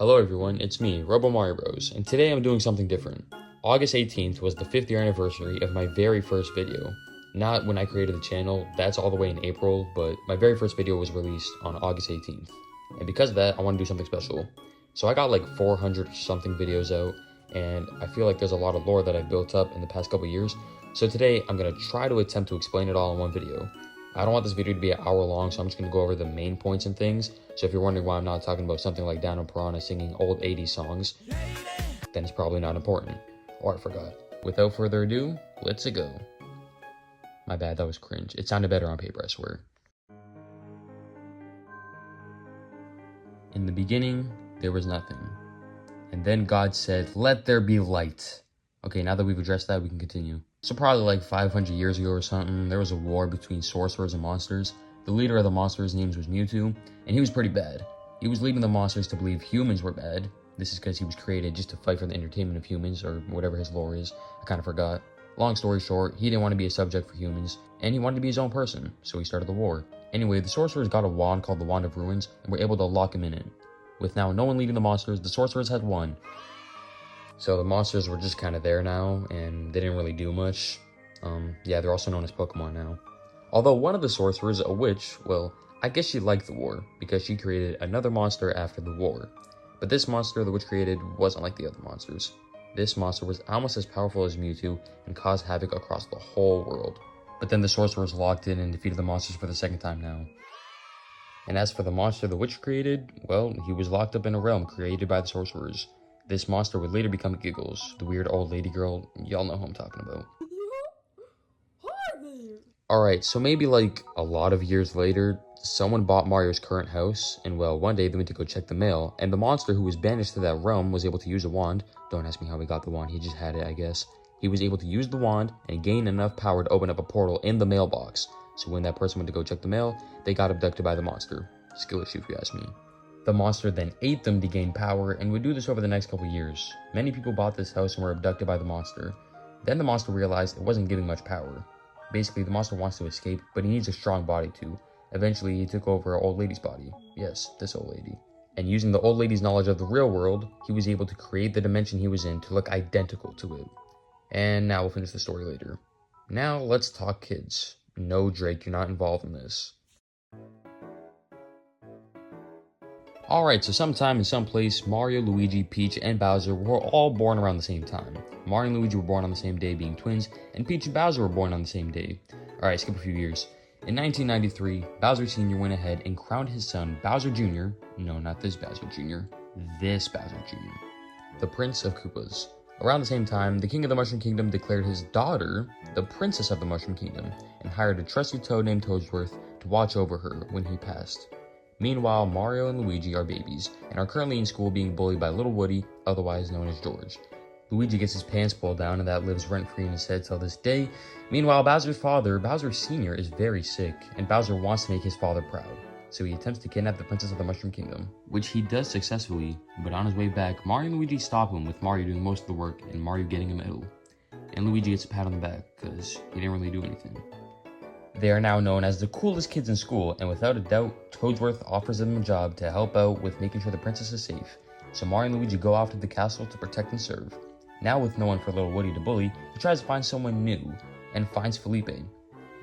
Hello everyone, it's me, RoboMarioBros, and today I'm doing something different. August 18th was the 5th year anniversary of my very first video. Not when I created the channel, that's all the way in April, but my very first video was released on August 18th. And because of that, I want to do something special. So I got like 400 something videos out, and I feel like there's a lot of lore that I've built up in the past couple years. So today, I'm going to try to attempt to explain it all in one video. I don't want this video to be an hour long, so I'm just going to go over the main points and things. So if you're wondering why I'm not talking about something like Down and Piranha singing old 80s songs, then it's probably not important. Or I forgot. Without further ado, let's go. My bad, that was cringe. It sounded better on paper, I swear. In the beginning, there was nothing. And then God said, "Let there be light." Okay, now that we've addressed that, we can continue. So probably like 500 years ago or something, there was a war between sorcerers and monsters. The leader of the monsters' names was Mewtwo, and he was pretty bad. He was leading the monsters to believe humans were bad. This is because he was created just to fight for the entertainment of humans, or whatever his lore is. I kind of forgot. Long story short, he didn't want to be a subject for humans, and he wanted to be his own person, so he started the war. Anyway, the sorcerers got a wand called the Wand of Ruins, and were able to lock him in it. With now no one leading the monsters, the sorcerers had won. So the monsters were just kind of there now, and they didn't really do much. Yeah, they're also known as Pokemon now. Although one of the sorcerers, a witch, well, I guess she liked the war, because she created another monster after the war. But this monster the witch created wasn't like the other monsters. This monster was almost as powerful as Mewtwo, and caused havoc across the whole world. But then the sorcerers locked in and defeated the monsters for the second time now. And as for the monster the witch created, well, he was locked up in a realm created by the sorcerers. This monster would later become Giggles, the weird old lady girl. Y'all know who I'm talking about. Alright, so maybe like a lot of years later, someone bought Mario's current house, and well, one day they went to go check the mail, and the monster who was banished to that realm was able to use a wand. Don't ask me how he got the wand, he just had it, I guess. He was able to use the wand and gain enough power to open up a portal in the mailbox. So when that person went to go check the mail, they got abducted by the monster. Skill issue if you ask me. The monster then ate them to gain power, and would do this over the next couple years. Many people bought this house and were abducted by the monster. Then the monster realized it wasn't giving much power. Basically, the monster wants to escape, but he needs a strong body too. Eventually, he took over an old lady's body. Yes, this old lady. And using the old lady's knowledge of the real world, he was able to create the dimension he was in to look identical to it. And now we'll finish the story later. Now, let's talk kids. No, Drake, you're not involved in this. Alright, so sometime in some place, Mario, Luigi, Peach, and Bowser were all born around the same time. Mario and Luigi were born on the same day being twins, and Peach and Bowser were born on the same day. Alright, skip a few years. In 1993, Bowser Sr. went ahead and crowned his son, Bowser Jr., no, not this Bowser Jr., this Bowser Jr., the Prince of Koopas. Around the same time, the King of the Mushroom Kingdom declared his daughter the Princess of the Mushroom Kingdom, and hired a trusty toad named Toadsworth to watch over her when he passed. Meanwhile, Mario and Luigi are babies, and are currently in school being bullied by Little Woody, otherwise known as George. Luigi gets his pants pulled down, and that lives rent-free in his head till this day. Meanwhile, Bowser's father, Bowser Sr., is very sick, and Bowser wants to make his father proud. So he attempts to kidnap the Princess of the Mushroom Kingdom, which he does successfully, but on his way back, Mario and Luigi stop him, with Mario doing most of the work, and Mario getting him ill. And Luigi gets a pat on the back, because he didn't really do anything. They are now known as the coolest kids in school, and without a doubt, Toadsworth offers them a job to help out with making sure the princess is safe. So Mario and Luigi go off to the castle to protect and serve. Now with no one for little Woody to bully, he tries to find someone new, and finds Felipe.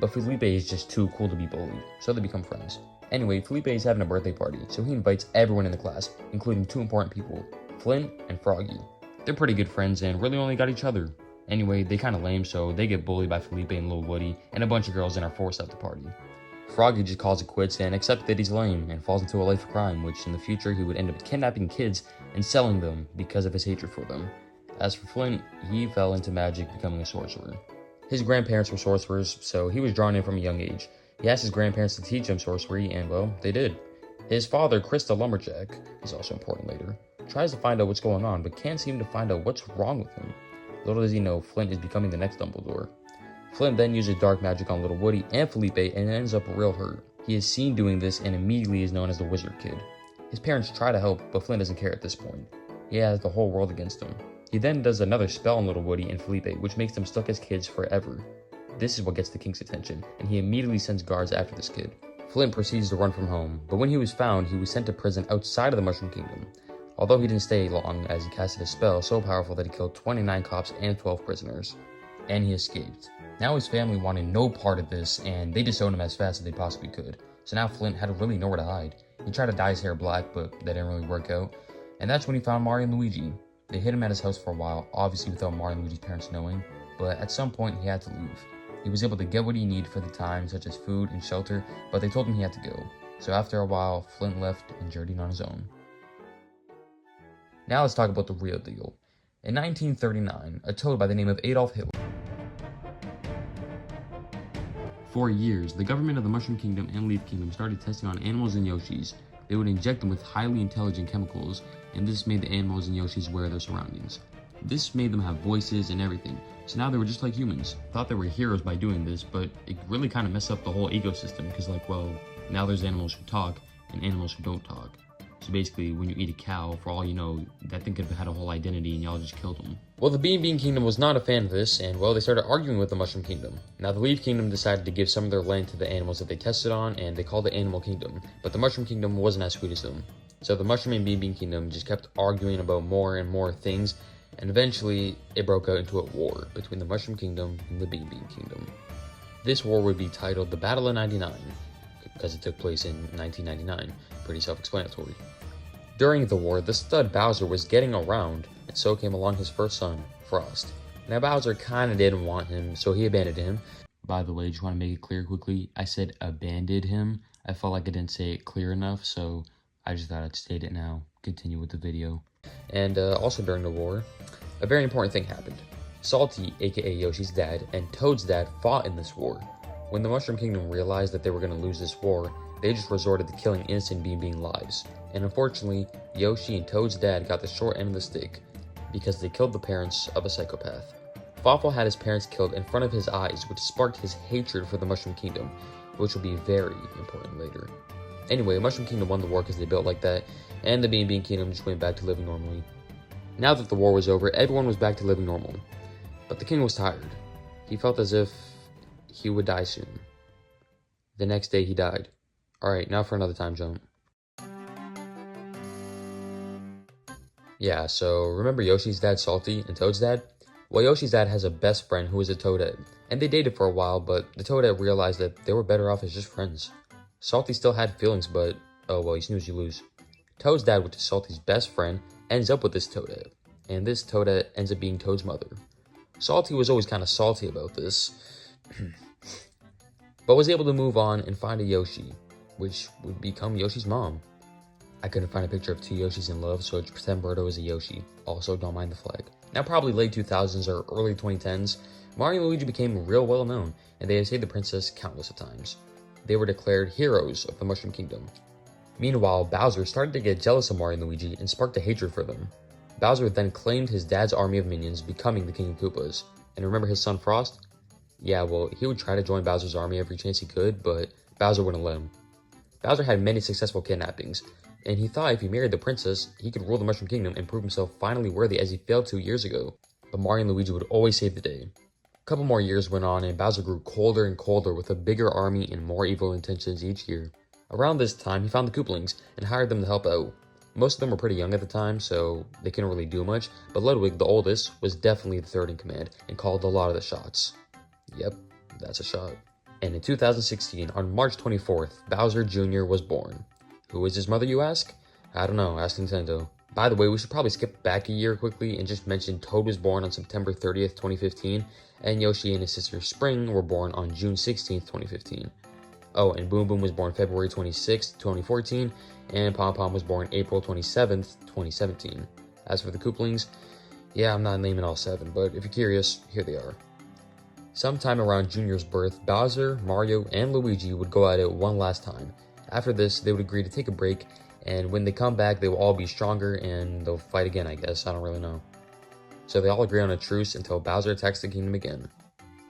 But Felipe is just too cool to be bullied, so they become friends. Anyway, Felipe is having a birthday party, so he invites everyone in the class, including two important people, Flint and Froggy. They're pretty good friends and really only got each other. Anyway, they kinda lame, so they get bullied by Felipe and Lil Woody, and a bunch of girls and are forced out the party. Froggy just calls it quits and accepts that he's lame, and falls into a life of crime, which in the future he would end up kidnapping kids and selling them because of his hatred for them. As for Flint, he fell into magic, becoming a sorcerer. His grandparents were sorcerers, so he was drawn in from a young age. He asked his grandparents to teach him sorcery, and well, they did. His father, Chris the Lumberjack, is also important later, tries to find out what's going on, but can't seem to find out what's wrong with him. Little does he know, Flint is becoming the next Dumbledore. Flint then uses dark magic on Little Woody and Felipe and ends up real hurt. He is seen doing this and immediately is known as the Wizard Kid. His parents try to help, but Flint doesn't care at this point. He has the whole world against him. He then does another spell on Little Woody and Felipe, which makes them stuck as kids forever. This is what gets the King's attention, and he immediately sends guards after this kid. Flint proceeds to run from home, but when he was found, he was sent to prison outside of the Mushroom Kingdom. Although he didn't stay long, as he casted a spell so powerful that he killed 29 cops and 12 prisoners. And he escaped. Now his family wanted no part of this, and they disowned him as fast as they possibly could. So now Flint had really nowhere to hide. He tried to dye his hair black, but that didn't really work out. And that's when he found Mario and Luigi. They hid him at his house for a while, obviously without Mario and Luigi's parents knowing, but at some point he had to leave. He was able to get what he needed for the time, such as food and shelter, but they told him he had to go. So after a while, Flint left and journeyed on his own. Now let's talk about the real deal. In 1939, a toad by the name of Adolf Hitler. For years, the government of the Mushroom Kingdom and Leaf Kingdom started testing on animals and Yoshis. They would inject them with highly intelligent chemicals, and this made the animals and Yoshis aware of their surroundings. This made them have voices and everything, so now they were just like humans. Thought they were heroes by doing this, but it really kind of messed up the whole ecosystem, because now there's animals who talk and animals who don't talk. So basically, when you eat a cow, for all you know, that thing could have had a whole identity and y'all just killed them. Well, the Bean Kingdom was not a fan of this, and they started arguing with the Mushroom Kingdom. Now, the Leaf Kingdom decided to give some of their land to the animals that they tested on, and they called it Animal Kingdom. But the Mushroom Kingdom wasn't as sweet as them. So the Mushroom and Bean Kingdom just kept arguing about more and more things, and eventually, it broke out into a war between the Mushroom Kingdom and the Bean Kingdom. This war would be titled the Battle of 99, because it took place in 1999. Pretty self-explanatory. During the war, the stud Bowser was getting around, and so came along his first son, Frost. Now Bowser kinda didn't want him, so he abandoned him. By the way, just want to make it clear quickly, I said abandoned him. I felt like I didn't say it clear enough, so I just thought I'd state it now. Continue with the video. And also during the war, a very important thing happened. Salty, aka Yoshi's dad, and Toad's dad fought in this war. When the Mushroom Kingdom realized that they were going to lose this war, they just resorted to killing innocent Bean lives. And unfortunately, Yoshi and Toad's dad got the short end of the stick because they killed the parents of a psychopath. Fawful had his parents killed in front of his eyes, which sparked his hatred for the Mushroom Kingdom, which will be very important later. Anyway, Mushroom Kingdom won the war because they built like that, and the Bean Kingdom just went back to living normally. Now that the war was over, everyone was back to living normal. But the king was tired. He felt as if he would die soon. The next day he died. Alright, now for another time jump. Yeah, so remember Yoshi's dad Salty and Toad's dad? Well, Yoshi's dad has a best friend who is a Toadette, and they dated for a while, but the Toadette realized that they were better off as just friends. Salty still had feelings, but oh well, you snooze, you lose. Toad's dad, which is Salty's best friend, ends up with this Toadette, and this Toadette ends up being Toad's mother. Salty was always kind of salty about this, but was able to move on and find a Yoshi, which would become Yoshi's mom. I couldn't find a picture of two Yoshis in love, so I just pretend Birdo is a Yoshi. Also, don't mind the flag. Now, probably late 2000s or early 2010s, Mario and Luigi became real well known, and they had saved the princess countless of times. They were declared heroes of the Mushroom Kingdom. Meanwhile, Bowser started to get jealous of Mario and Luigi and sparked a hatred for them. Bowser then claimed his dad's army of minions, becoming the King of Koopas. And remember his son Frost? Yeah, well, he would try to join Bowser's army every chance he could, but Bowser wouldn't let him. Bowser had many successful kidnappings, and he thought if he married the princess, he could rule the Mushroom Kingdom and prove himself finally worthy as he failed 2 years ago. But Mario and Luigi would always save the day. A couple more years went on, and Bowser grew colder and colder with a bigger army and more evil intentions each year. Around this time, he found the Koopalings and hired them to help out. Most of them were pretty young at the time, so they couldn't really do much, but Ludwig, the oldest, was definitely the third in command and called a lot of the shots. Yep, that's a shot. And in 2016, on March 24th, Bowser Jr. was born. Who is his mother, you ask? I don't know, ask Nintendo. By the way, we should probably skip back a year quickly and just mention Toad was born on September 30th, 2015, and Yoshi and his sister Spring were born on June 16th, 2015. Oh, and Boom Boom was born February 26th, 2014, and Pom Pom was born April 27th, 2017. As for the Koopalings, yeah, I'm not naming all 7, but if you're curious, here they are. Sometime around Junior's birth, Bowser, Mario, and Luigi would go at it one last time. After this, they would agree to take a break, and when they come back, they will all be stronger, and they'll fight again, I guess. I don't really know. So they all agree on a truce until Bowser attacks the kingdom again.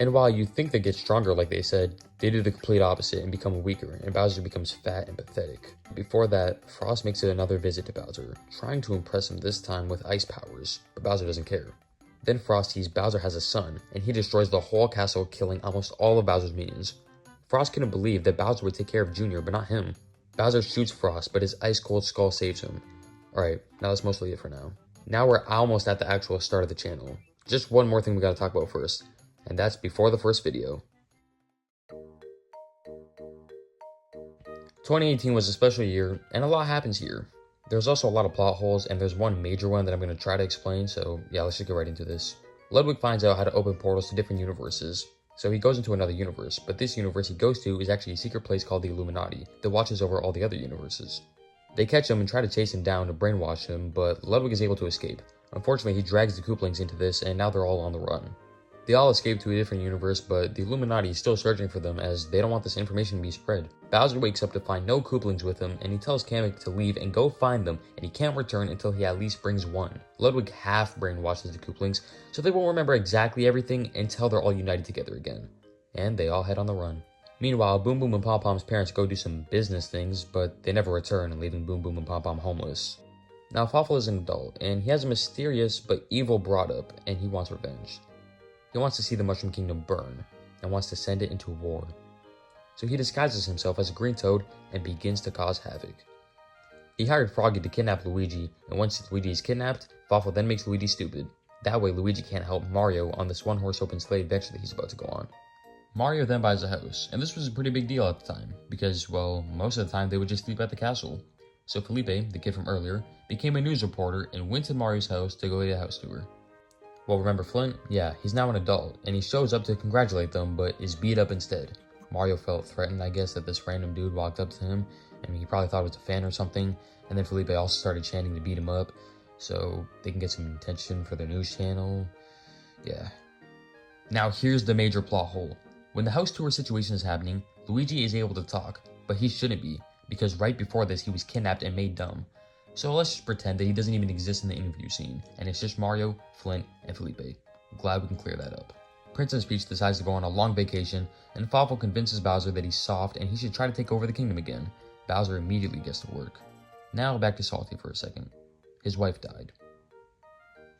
And while you think they get stronger like they said, they do the complete opposite and become weaker, and Bowser becomes fat and pathetic. Before that, Frost makes another visit to Bowser, trying to impress him this time with ice powers, but Bowser doesn't care. Then Frost sees Bowser has a son, and he destroys the whole castle, killing almost all of Bowser's minions. Frost couldn't believe that Bowser would take care of Junior, but not him. Bowser shoots Frost, but his ice-cold skull saves him. Alright, now that's mostly it for now. Now we're almost at the actual start of the channel. Just one more thing we gotta talk about first, and that's before the first video. 2018 was a special year, and a lot happens here. There's also a lot of plot holes, and there's one major one that I'm going to try to explain, so yeah, let's just get right into this. Ludwig finds out how to open portals to different universes, so he goes into another universe, but this universe he goes to is actually a secret place called the Illuminati that watches over all the other universes. They catch him and try to chase him down to brainwash him, but Ludwig is able to escape. Unfortunately, he drags the Kooplings into this, and now they're all on the run. They all escape to a different universe, but the Illuminati is still searching for them as they don't want this information to be spread. Bowser wakes up to find no Kooplings with him, and he tells Kamek to leave and go find them, and he can't return until he at least brings one. Ludwig half brainwashes the Kooplings, so they won't remember exactly everything until they're all united together again. And they all head on the run. Meanwhile, Boom Boom and Pom Pom's parents go do some business things, but they never return, leaving Boom Boom and Pom Pom homeless. Now, Fawful is an adult, and he has a mysterious but evil brought up, and he wants revenge. He wants to see the Mushroom Kingdom burn, and wants to send it into war. So he disguises himself as a green toad and begins to cause havoc. He hired Froggy to kidnap Luigi, and once Luigi is kidnapped, Fawful then makes Luigi stupid. That way Luigi can't help Mario on this one-horse open sleigh adventure that he's about to go on. Mario then buys a house, and this was a pretty big deal at the time, because, well, most of the time they would just sleep at the castle. So Felipe, the kid from earlier, became a news reporter and went to Mario's house to go get a house tour. Well, remember Flint? Yeah, he's now an adult, and he shows up to congratulate them, but is beat up instead. Mario felt threatened, I guess, that this random dude walked up to him, and he probably thought it was a fan or something, and then Felipe also started chanting to beat him up, so they can get some attention for their news channel. Yeah. Now here's the major plot hole. When the house tour situation is happening, Luigi is able to talk, but he shouldn't be, because right before this he was kidnapped and made dumb. So let's just pretend that he doesn't even exist in the interview scene, and it's just Mario, Flint, and Felipe. Glad we can clear that up. Princess Peach decides to go on a long vacation, and Fawful convinces Bowser that he's soft and he should try to take over the kingdom again. Bowser immediately gets to work. Now back to Salty for a second. His wife died.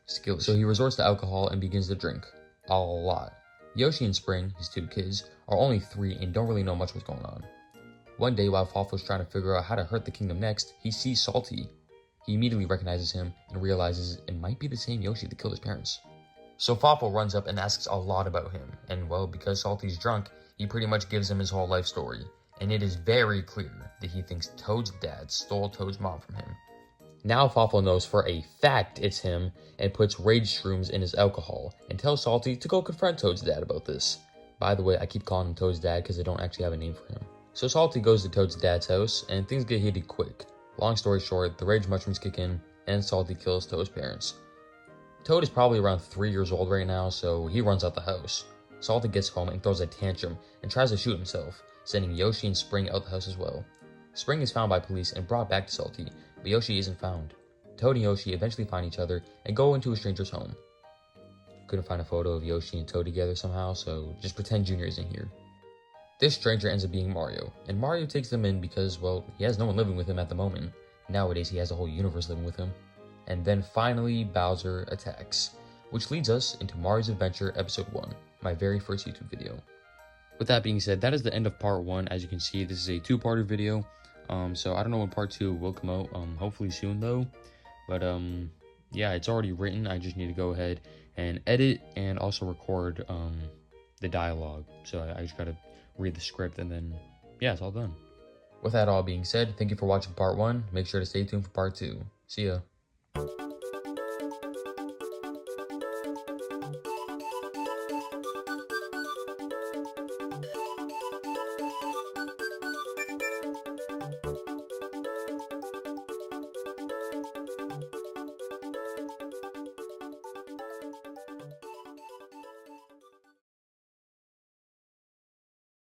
Skills. So he resorts to alcohol and begins to drink. A lot. Yoshi and Spring, his two kids, are only 3 and don't really know much what's going on. One day while Fawful's trying to figure out how to hurt the kingdom next, he sees Salty. He immediately recognizes him and realizes it might be the same Yoshi that killed his parents. So Fawful runs up and asks a lot about him, and well, because Salty's drunk, he pretty much gives him his whole life story, and it is very clear that he thinks Toad's dad stole Toad's mom from him. Now Fawful knows for a fact it's him, and puts rage shrooms in his alcohol, and tells Salty to go confront Toad's dad about this. By the way, I keep calling him Toad's dad because I don't actually have a name for him. So Salty goes to Toad's dad's house, and things get heated quick. Long story short, the rage mushrooms kick in, and Salty kills Toad's parents. Toad is probably around 3 years old right now, so he runs out the house. Salty gets home and throws a tantrum, and tries to shoot himself, sending Yoshi and Spring out the house as well. Spring is found by police and brought back to Salty, but Yoshi isn't found. Toad and Yoshi eventually find each other and go into a stranger's home. Couldn't find a photo of Yoshi and Toad together somehow, so just pretend Junior isn't here. This stranger ends up being Mario, and Mario takes them in because, well, he has no one living with him at the moment. Nowadays, he has a whole universe living with him. And then finally, Bowser attacks, which leads us into Mario's Adventure Episode 1, my very first YouTube video. With that being said, that is the end of part 1. As you can see, this is a 2-parter video, so I don't know when part 2 will come out, hopefully soon though. But yeah, it's already written. I just need to go ahead and edit and also record the dialogue. So I just gotta read the script, and then yeah, it's all done. With that all being said, thank you for watching part 1. Make sure to stay tuned for part 2. See ya.